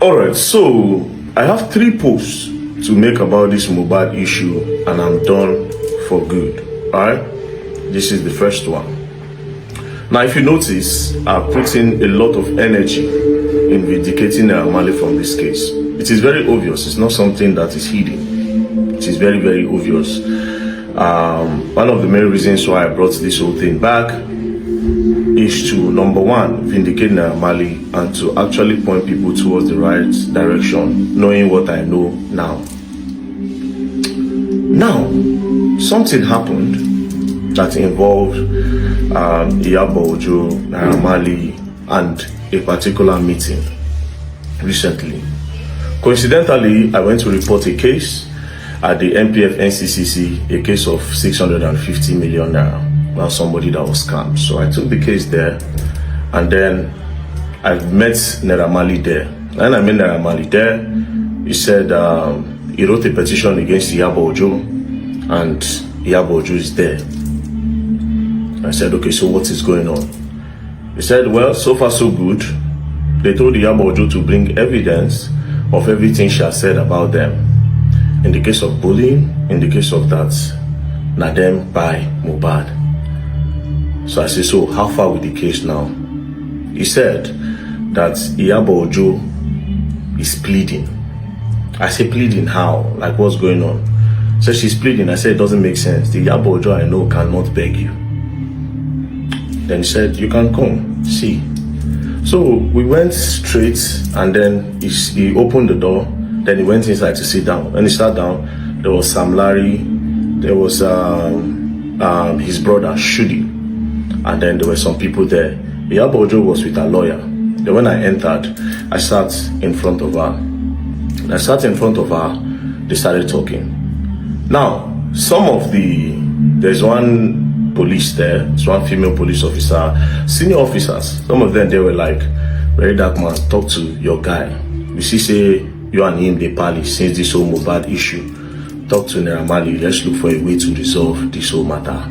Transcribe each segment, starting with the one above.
Alright, so I have 3 posts to make about this Mohbad issue and I'm done for good. Alright, this is the first one. Now if you notice, I've put in a lot of energy in vindicating Naira Marley from this case. It is very obvious, it's not something that is hidden. It is very, very obvious. One of the main reasons why I brought this whole thing back is to, number one, vindicate Naira Marley and to actually point people towards the right direction, knowing what I know now. Now, something happened that involved Iyabo Ojo, Naira Marley, and a particular meeting recently. Coincidentally, I went to report a case at the MPF NCCC, a case of 650 million naira. Now somebody that was scammed. So I took the case there, and then I met Naira Marley there. And I met Naira Marley there. He said he wrote a petition against Iyabo Ojo, and Iyabo Ojo is there. I said, okay, so what is going on? He said, well, so far so good. They told Iyabo Ojo to bring evidence of everything she has said about them. In the case of bullying, in the case of that, na them by Mohbad. So I said, so how far with the case now? He said that Iyabo Ojo is pleading. I said, pleading how? Like, what's going on? So she's pleading. I said, it doesn't make sense. The Iyabo Ojo I know cannot beg you. Then he said, you can come, see. So we went straight, and then he opened the door. Then he went inside to sit down. When he sat down, there was Sam Larry, there was his brother Shudi, and then there were some people there. Iyabo Ojo was with a lawyer. Then when I entered, I sat in front of her. And I sat in front of her, they started talking. Now, there's one police there, it's one female police officer, senior officers, some of them, they were like, VeryDarkMan, talk to your guy. You see, say, you and him, they pally since this whole Mohbad issue. Talk to Naira Marley, let's look for a way to resolve this whole matter.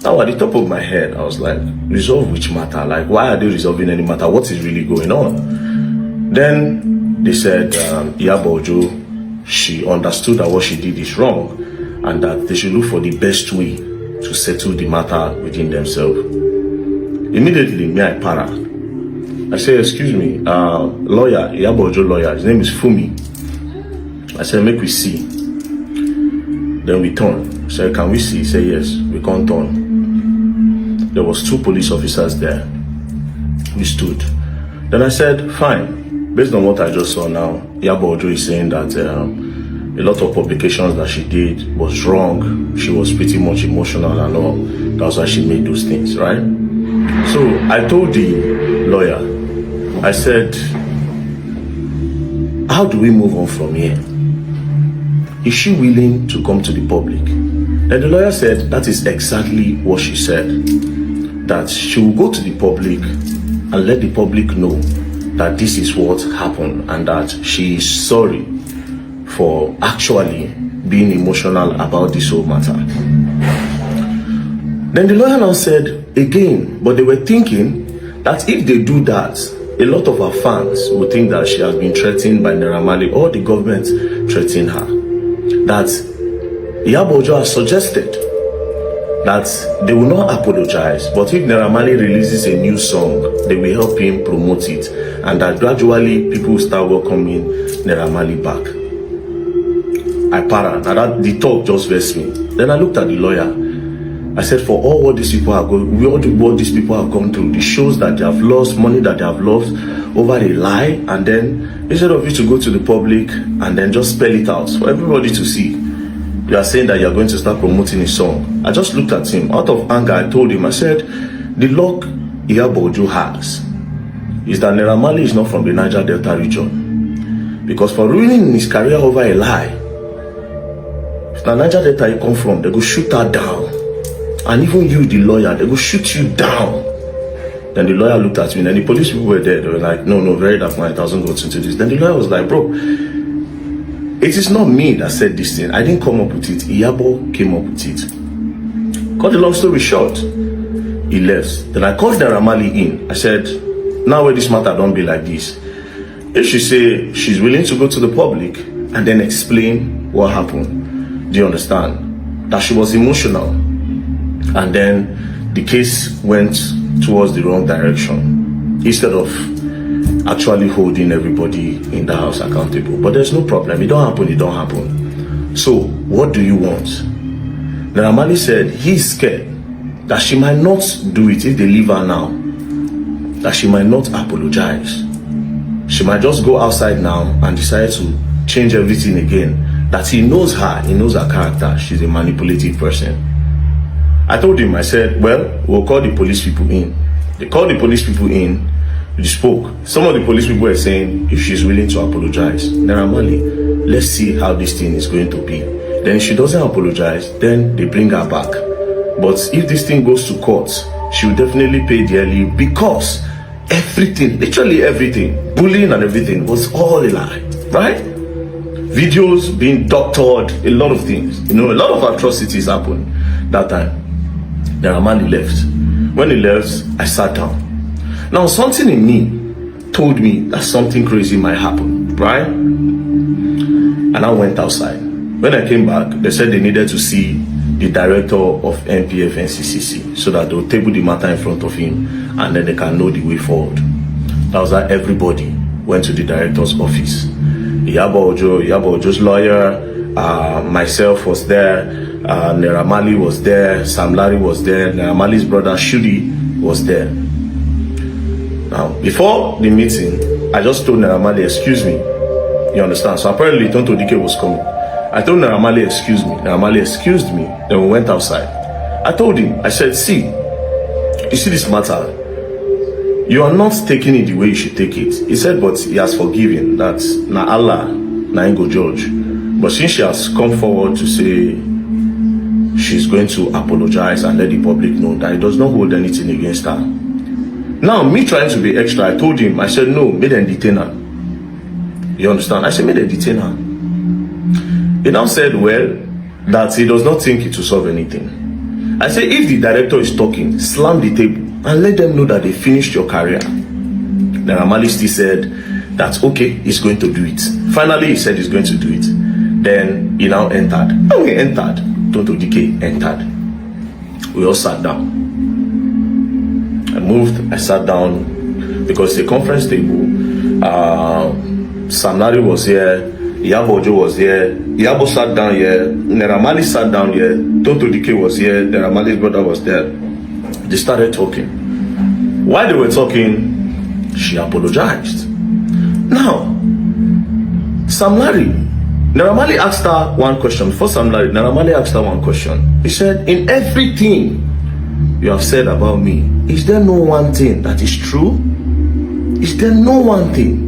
Now, at the top of my head, I was like, resolve which matter? Like, why are they resolving any matter? What is really going on? Then they said, Iyabo Ojo, she understood that what she did is wrong and that they should look for the best way to settle the matter within themselves. Immediately, me, I para. I said, excuse me, lawyer, Iyabo Ojo lawyer, his name is Fumi. I said, make we see. Then we turn. I said, can we see? He said, yes, we can't turn. There was 2 police officers there. We stood. Then I said, fine. Based on what I just saw now, Iyabo Ojo is saying that a lot of publications that she did was wrong. She was pretty much emotional and all. That's why she made those things, right? So I told the lawyer, I said, how do we move on from here? Is she willing to come to the public? And the lawyer said, that is exactly what she said. That she will go to the public and let the public know that this is what happened and that she is sorry for actually being emotional about this whole matter. Then the lawyer now said, again, but they were thinking that if they do that, a lot of her fans will think that she has been threatened by Naira Marley or the government threatening her. That Iyabo Ojo has suggested that they will not apologize, but if Naira Marley releases a new song, they will help him promote it, and that gradually people will start welcoming Naira Marley back. I para. Now that the talk just vexed me. Then I looked at the lawyer. I said, for all what these people are going, what these people have gone through, the shows that they have lost, money that they have lost over a lie, and then instead of you to go to the public and then just spell it out for everybody to see, you are saying that you are going to start promoting a song. I just looked at him. Out of anger, I told him, I said, the luck Iyabo Ojo has is that Naira Marley is not from the Niger Delta region. Because for ruining his career over a lie, if the Niger Delta you come from, they go shoot her down. And even you, the lawyer, they will shoot you down. Then the lawyer looked at me, and the police people were there. They were like, no, VeryDarkMan, it doesn't go into this. Then the lawyer was like, bro, it is not me that said this thing. I didn't come up with it. Iyabo came up with it. Cut the long story short, he left. Then I called Naira Marley in. I said, now where this matter don't be like this, If she say she's willing to go to the public and then explain what happened, do you understand? That she was emotional, and then the case went towards the wrong direction instead of actually holding everybody in the house accountable. But there's no problem. It don't happen, it don't happen. So what do you want? Naira Marley said he's scared that she might not do it if they leave her now, that she might not apologize. She might just go outside now and decide to change everything again. That he knows her character. She's a manipulative person. I told him, I said, well, we'll call the police people in. They called the police people in, we spoke. Some of the police people were saying if she's willing to apologize, Naira Marley, let's see how this thing is going to be. Then if she doesn't apologize, then they bring her back. But if this thing goes to court, she will definitely pay dearly, because everything, literally everything, bullying and everything was all a lie, right? Videos being doctored, a lot of things. You know, a lot of atrocities happened that time. Naira Marley left. When he left, I sat down. Now, something in me told me that something crazy might happen, right? And I went outside. When I came back, they said they needed to see the director of NPF NCCC so that they'll table the matter in front of him and then they can know the way forward. That was that everybody went to the director's office. Iyabo Ojo's lawyer, myself was there, Naira Marley was there, Sam Larry was there, Naira Marley's brother Shudi was there. Now, before the meeting, I just told Naira Marley, excuse me. You understand? So apparently Tonto Dike was coming. I told Naira Marley, excuse me. Naira Marley excused me. Then we went outside. I told him, I said, see, you see this matter? You are not taking it the way you should take it. He said, but he has forgiven. That na Allah, na him go judge. But since she has come forward to say she's going to apologize and let the public know that he does not hold anything against her. Now, me trying to be extra, I told him, I said, no, make them detain her. You understand? I said, make them detain her. He now said, well, that he does not think it will solve anything. I said, if the director is talking, slam the table and let them know that they finished your career. Naira Marley still said that, okay, he's going to do it. Finally, he said he's going to do it. Then he now entered. When he entered, Tonto Dike entered. We all sat down. I moved, I sat down because the conference table, Sam Larry was here, Iyabo Ojo was here, Iyabo sat down here, Naira Marley sat down here, Tonto Dike was here, Naira Marley's brother was there. They started talking. While they were talking, she apologized. Now, Sam Larry, Naira Marley asked her one question. Before Sam Larry, Naira Marley asked her one question. He said, in everything you have said about me, is there no one thing that is true? Is there no one thing?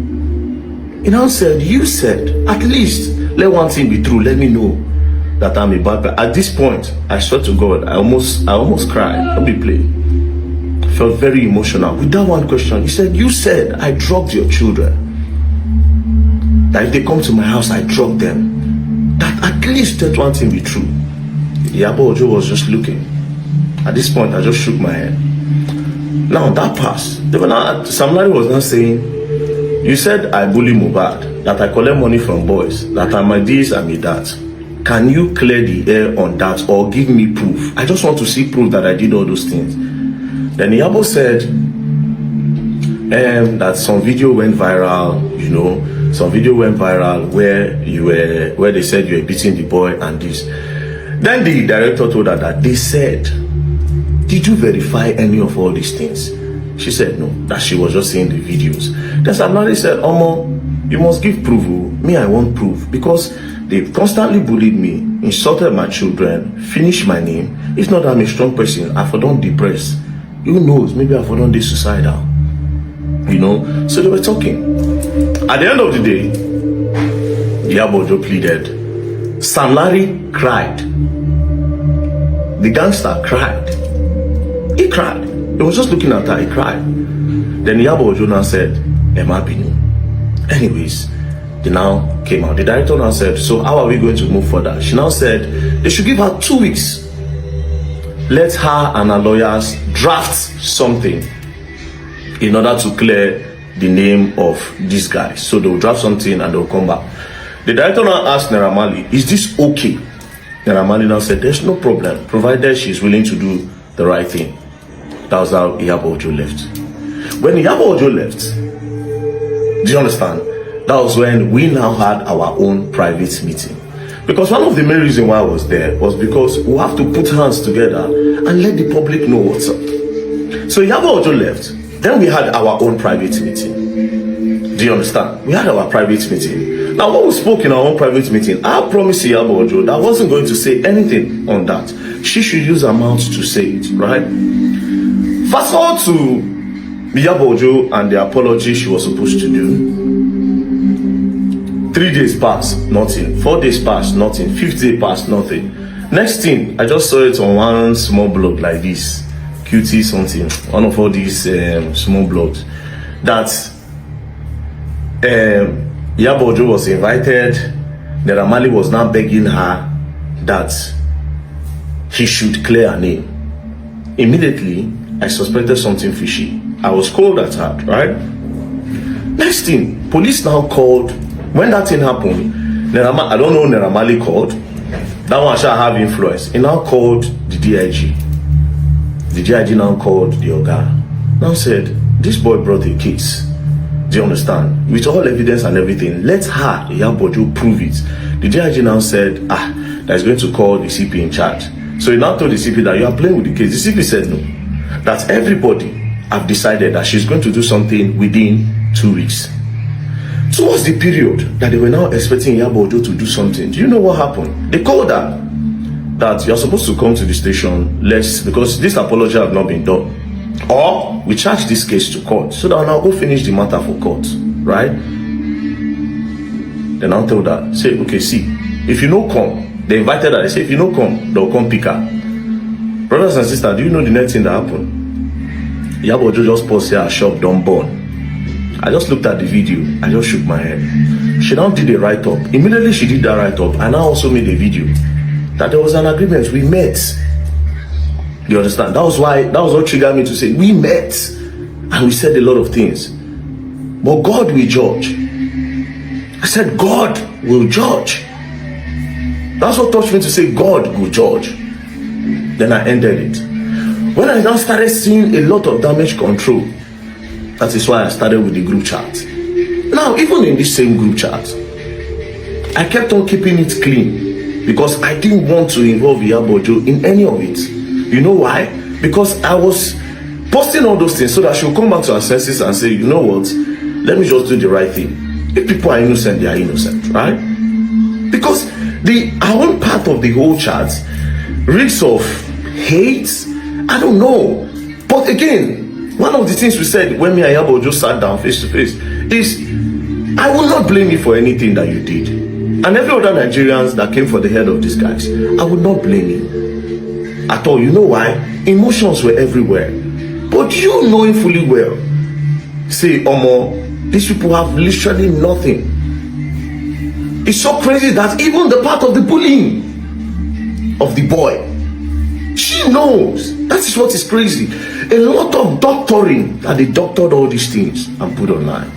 He now said, you said, at least let one thing be true. Let me know that I'm a bad guy. At this point, I swear to God, I almost cried. Don't be playing. I felt very emotional with that one question. He said, you said I drugged your children. That if they come to my house, I drug them. That at least let one thing be true. Iyabo Ojo was just looking. At this point, I just shook my head. Now that passed. Sam Larry was now saying, you said I bully Mohbad, that I collect money from boys, that I'm a this, I'm a that. Can you clear the air on that or give me proof? I just want to see proof that I did all those things. Then Iyabo said that some video went viral, you know, some video went viral where they said you were beating the boy and this. Then the director told her that they said, did you verify any of all these things? She said no, that she was just seeing the videos. Then Sam Larry said, Omo, you must give proof. Me, I want proof, because they constantly bullied me, insulted my children, finished my name. If not, I'm a strong person, I for don't depressed. Who knows, maybe I for don't be suicidal. You know, so they were talking. At the end of the day, Iyabo Ojo pleaded. Sam Larry cried. The gangster cried. He cried. He was just looking at her, he cried. Then Iyabo Ojo now said, Emma Binu. Anyways, they now came out. The director now said, so how are we going to move further? She now said, they should give her 2 weeks. Let her and her lawyers draft something in order to clear the name of these guys. So they'll draft something and they'll come back. The director now asked Naira Marley, is this okay? Naira Marley now said, there's no problem, provided she's willing to do the right thing. That was how Iyabo Ojo left. When Iyabo Ojo left, do you understand? That was when we now had our own private meeting. Because one of the main reasons why I was there was because we have to put hands together and let the public know what's up. So Iyabo Ojo left. Then we had our own private meeting. Do you understand? We had our private meeting. Now, when we spoke in our own private meeting, I promised Iyabo Ojo that I wasn't going to say anything on that. She should use her mouth to say it, right? Fast forward to Iyabo Ojo and the apology she was supposed to do. 3 days passed, nothing. 4 days passed, nothing. 5th day passed, nothing. Next thing, I just saw it on one small blog like this. QT something. One of all these small blogs. That Iyabo Ojo was invited. Naira Marley was now begging her that he should clear her name. Immediately, I suspected something fishy. I was cold at heart, right? Next thing, police now called. When that thing happened, I don't know, Naira Marley called. That one shall have influence. He now called the DIG. The DIG now called the Oga. Now said, this boy brought a case. Do you understand? With all evidence and everything, let her, Iyabo Ojo, prove it. The DIG now said, that is going to call the CP in charge. So he now told the CP that you are playing with the case. The CP said no. That everybody have decided that she's going to do something within 2 weeks. Towards the period that they were now expecting Iyabo Ojo to do something, do you know what happened? They called her that you're supposed to come to the station because this apology have not been done. Or we charge this case to court so that I'll now go finish the matter for court, right? They now told her, say, okay, see, if you no come, they invited her, they say, if you no come, they'll come pick her. Brothers and sisters, do you know the next thing that happened? Iyabo Ojo just paused here, her shop don't burn. I just looked at the video, I just shook my head. She now did a write-up. Immediately she did that write-up, and I also made a video that there was an agreement. We met. You understand? That was what triggered me to say, we met. And we said a lot of things. But God will judge. I said, God will judge. That's what touched me to say, God will judge. Then I ended it. When I now started seeing a lot of damage control, that is why I started with the group chat. Now, even in this same group chat, I kept on keeping it clean because I didn't want to involve Iyabo Ojo in any of it. You know why? Because I was posting all those things so that she'll come back to her senses and say, you know what? Let me just do the right thing. If people are innocent, they are innocent, right? Because our own part of the whole chat reeks of hate. I don't know. But again, one of the things we said when me and Iyabo Ojo sat down face to face is, I will not blame you for anything that you did. And every other Nigerians that came for the head of these guys, I would not blame you at all. You know why? Emotions were everywhere. But you knowing fully well, say, Omo, these people have literally nothing. It's so crazy that even the part of the bullying of the boy, she knows. That is what is crazy. A lot of doctoring that they doctored all these things and put online.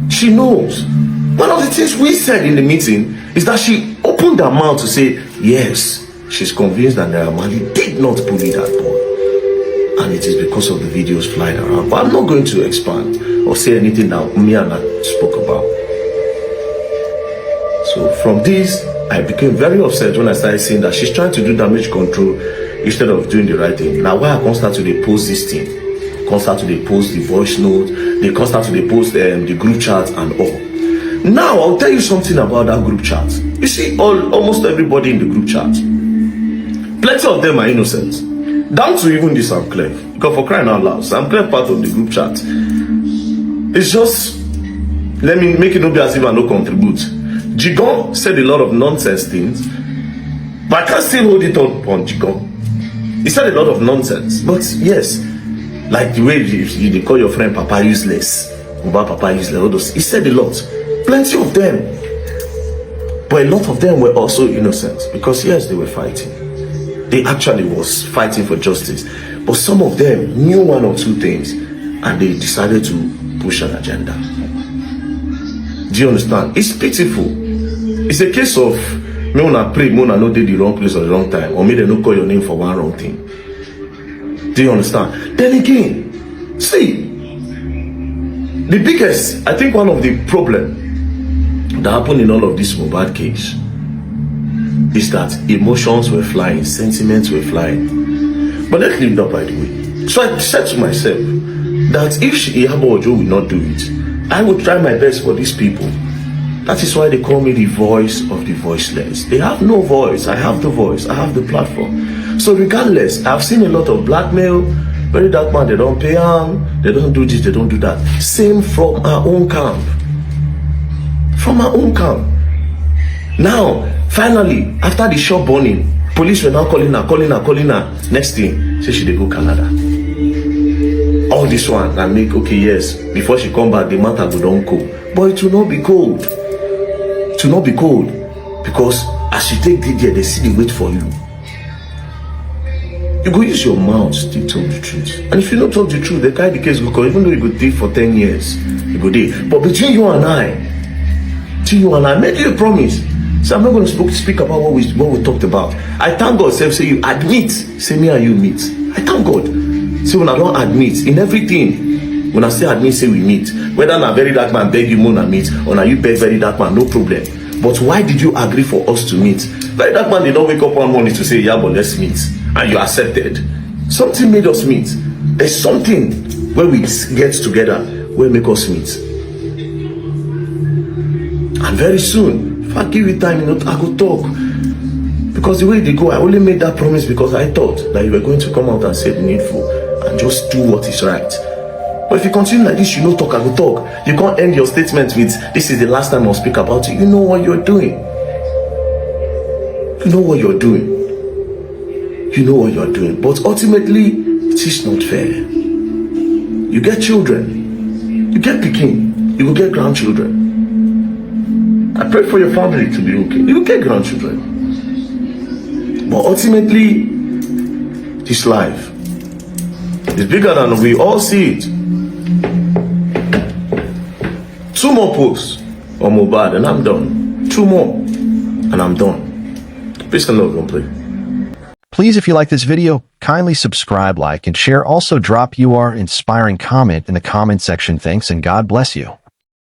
She knows. One of the things we said in the meeting is that she opened her mouth to say, yes, she's convinced that Naira Marley did not bully that boy. And it is because of the videos flying around. But I'm not going to expand or say anything that me and I spoke about. So from this, I became very upset when I started seeing that she's trying to do damage control instead of doing the right thing. Now, why I constantly post this thing, constantly post the voice note, they constantly post the group chat and all. Now, I'll tell you something about that group chat. You see, almost everybody in the group chat, plenty of them are innocent. Down to even the Sam Clef. Because for crying out loud, Sam Clef part of the group chat. It's just, let me make it not be as if I no contribute. Jigon said a lot of nonsense things, but I can't still hold it on Jigon. He said a lot of nonsense, but yes, like the way you call your friend Papa useless, about Papa useless, all those, he said a lot, plenty of them, but a lot of them were also innocent because yes, they were fighting. They actually was fighting for justice, but some of them knew one or two things and they decided to push an agenda. Do you understand? It's pitiful. It's a case of me wanna pray, me wanna not did the wrong place at the wrong time, or me they not call your name for one wrong thing. Do you understand? Then again, see, the biggest, I think one of the problem that happened in all of this Mohbad case is that emotions were flying, sentiments were flying. But let's leave that by the way. So I said to myself that if Iyabo Ojo will not do it, I will try my best for these people. That is why they call me the voice of the voiceless. They have no voice. I have the voice. I have the platform. So regardless, I've seen a lot of blackmail. VeryDarkMan, they don't pay them. They don't do this, they don't do that. Same from our own camp. From our own camp. Now, finally, after the shop burning, police were now calling her. Next thing, say she dey go Canada. All this one, I make, okay, yes, before she come back, the matter go down cold. But it will not be cold. It will not be cold. Because as you take the there, they see the wait for you. You go use your mouth to tell the truth. And if you don't talk the truth, they carry the case because even though you go there for 10 years, you go there. But between you and I made you a promise. So I'm not going to speak about what we talked about. I thank God, say you admit, say me and you meet. I thank God. So when I don't admit in everything, when I say admit, say we meet. Whether na VeryDarkMan beg you more meet, or na you beg VeryDarkMan, no problem. But why did you agree for us to meet? VeryDarkMan did not wake up one morning to say, yeah, but let's meet. And you accepted. Something made us meet. There's something where we get together, where make us meet. And very soon, if I give you time, I could talk. Because the way they go, I only made that promise because I thought that you were going to come out and say the needful and just do what is right. But if you continue like this, you know talk, I will talk. You can't end your statement with, this is the last time I'll speak about it. You know what you're doing. You know what you're doing. You know what you're doing. But ultimately, it is not fair. You get children. You get pikin. You will get grandchildren. I pray for your family to be okay. You will get grandchildren. But ultimately, this life is bigger than we all see it. 2 more posts on Mohbad and I'm done. 2 more and I'm done. Peace and love, don't play. Please, if you like this video, kindly subscribe, like, and share. Also drop your inspiring comment in the comment section. Thanks and God bless you.